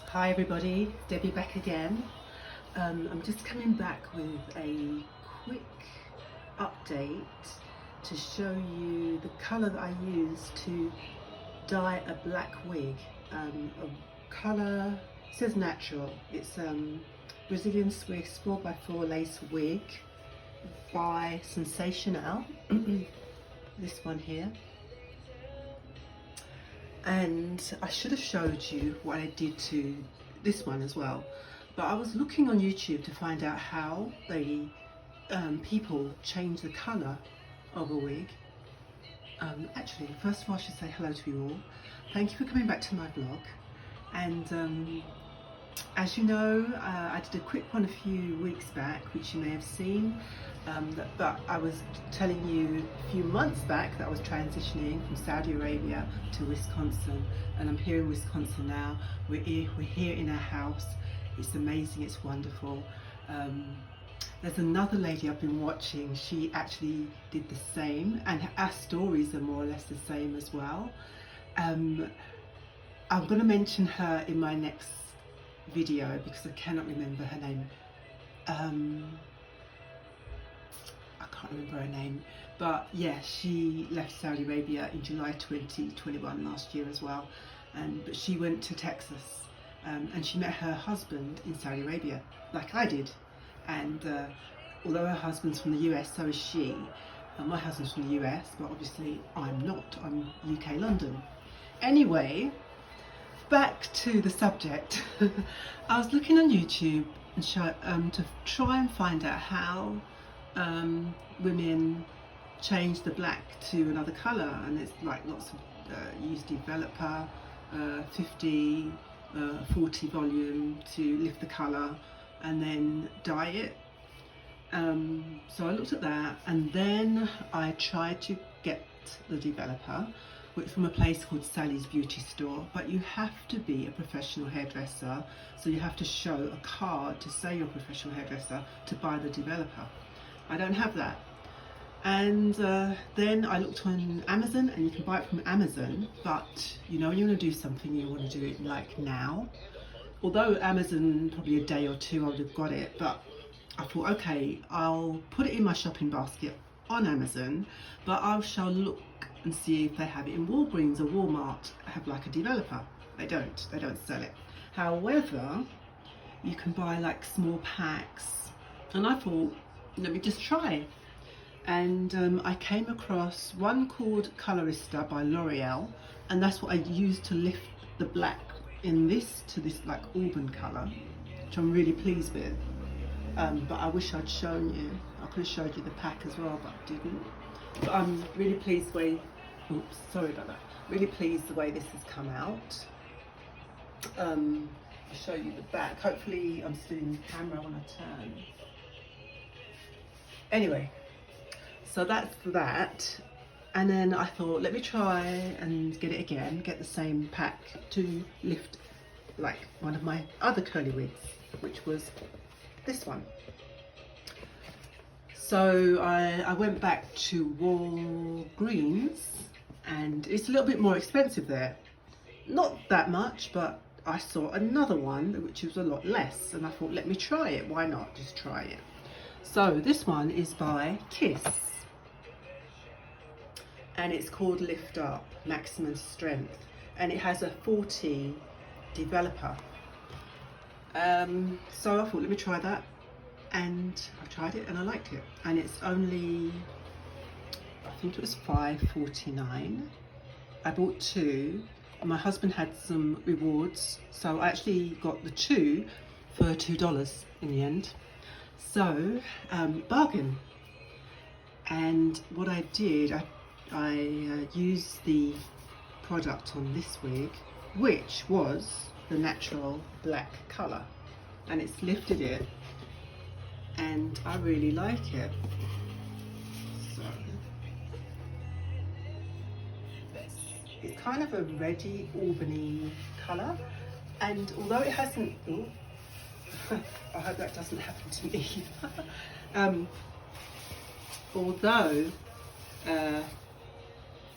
Hi everybody, Debbie back again. I'm just coming back with a quick update to show you the colour that I use to dye a black wig. A colour, it says natural, it's Brazilian Swiss 4x4 lace wig by Sensational. This one here. And I should have showed you what I did to this one as well, but I was looking on YouTube to find out how people change the colour of a wig. Actually, first of all I should say hello to you all. Thank you for coming back to my vlog, and as you know, I did a quick one a few weeks back which you may have seen, but I was telling you a few months back that I was transitioning from Saudi Arabia to Wisconsin, and I'm here in Wisconsin now. We're here in our house. It's amazing, it's wonderful. There's another lady I've been watching, she actually did the same, and our stories are more or less the same as well. I'm going to mention her in my next video because I cannot remember her name. I can't remember her name, but yeah, she left Saudi Arabia in July 2021 last year as well, but she went to Texas, and she met her husband in Saudi Arabia like I did, and although her husband's from the US, so is she. My husband's from the US, but obviously I'm not, I'm UK London. Anyway, back to the subject. I was looking on YouTube and to try and find out how women change the black to another colour, and it's like lots of use developer, 50, 40 volume to lift the colour and then dye it. So I looked at that, and then I tried to get the developer, which from a place called Sally's Beauty Store, but you have to be a professional hairdresser, so you have to show a card to say you're a professional hairdresser to buy the developer. I don't have that. And then I looked on Amazon, and you can buy it from Amazon, but you know when you want to do something, you want to do it like now. Although Amazon, probably a day or two I would have got it, but I thought, okay, I'll put it in my shopping basket on Amazon, but I shall look and see if they have it in Walgreens or Walmart, have like a developer. They don't sell it. However, you can buy like small packs, and I thought, let me just try. And I came across one called Colorista by L'Oreal, and that's what I used to lift the black in this to this like auburn colour, which I'm really pleased with. But I wish I'd shown you. I could have showed you the pack as well, but I didn't. But I'm really pleased the way, oops, sorry about that. Really pleased the way this has come out. I'll show you the back. Hopefully I'm still in the camera when I turn. Anyway, so that's that. And then I thought, let me try and get it again, get the same pack to lift like one of my other curly wigs, which was this one. So I went back to Walgreens, and it's a little bit more expensive there. Not that much, but I saw another one which was a lot less, and I thought, let me try it. Why not? Just try it. So this one is by Kiss, and it's called Lift Up Maximum Strength, and it has a 40 developer. So I thought, let me try that, and I tried it and I liked it, and it's only, I think it was $5.49. I bought two. My husband had some rewards, so I actually got the two for $2 in the end. So bargain. And what I did, I used the product on this wig, which was the natural black colour, and it's lifted it, and I really like it. So it's kind of a reddy auburny colour, and although it hasn't, oh, I hope that doesn't happen to me. Although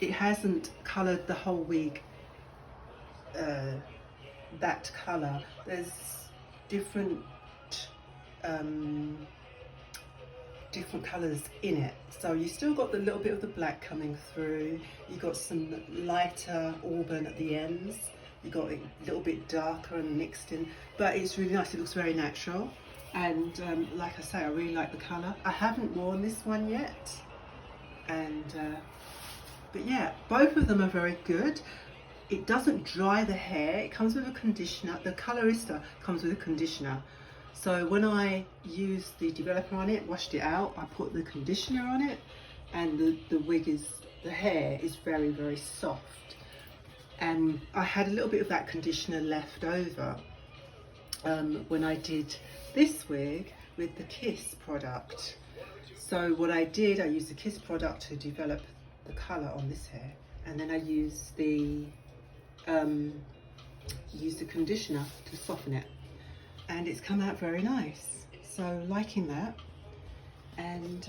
it hasn't coloured the whole wig that colour. There's different different colours in it, so you still got the little bit of the black coming through, you got some lighter auburn at the ends, you got it a little bit darker and mixed in, but it's really nice. It looks very natural, and like I say, I really like the colour. I haven't worn this one yet, and but yeah, both of them are very good. It doesn't dry the hair. It comes with a conditioner. The Colorista comes with a conditioner. So when I used the developer on it, washed it out, I put the conditioner on it, and the hair is very, very soft. And I had a little bit of that conditioner left over when I did this wig with the Kiss product. So what I did, I used the Kiss product to develop the colour on this hair, and then I used the conditioner to soften it, and it's come out very nice. So liking that, and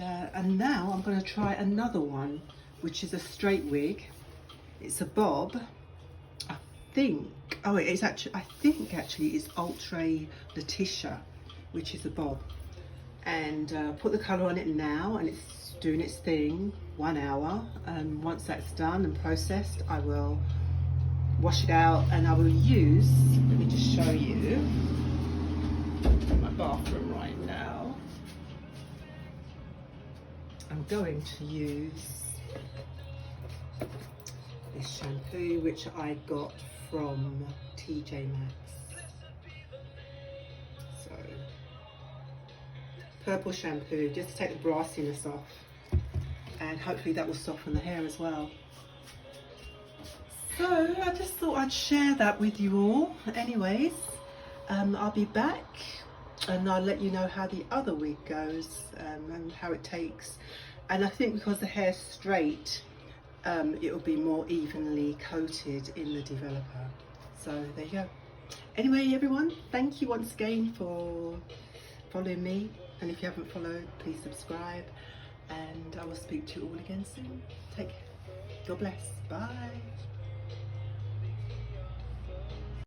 now I'm going to try another one, which is a straight wig. It's a bob. I think it's Ultra Letitia, which is a bob, and put the colour on it now, and it's doing its thing. 1 hour, and once that's done and processed, I will wash it out, and I will use, let me just show you my bathroom right now. I'm going to use this shampoo, which I got from TJ Maxx. So, purple shampoo, just to take the brassiness off, and hopefully that will soften the hair as well. So I just thought I'd share that with you all. Anyways, I'll be back, and I'll let you know how the other wig goes, and how it takes. And I think because the hair's straight, it will be more evenly coated in the developer. So there you go. Anyway, everyone, thank you once again for following me, and if you haven't followed, please subscribe, and I will speak to you all again soon. Take care. God bless. Bye.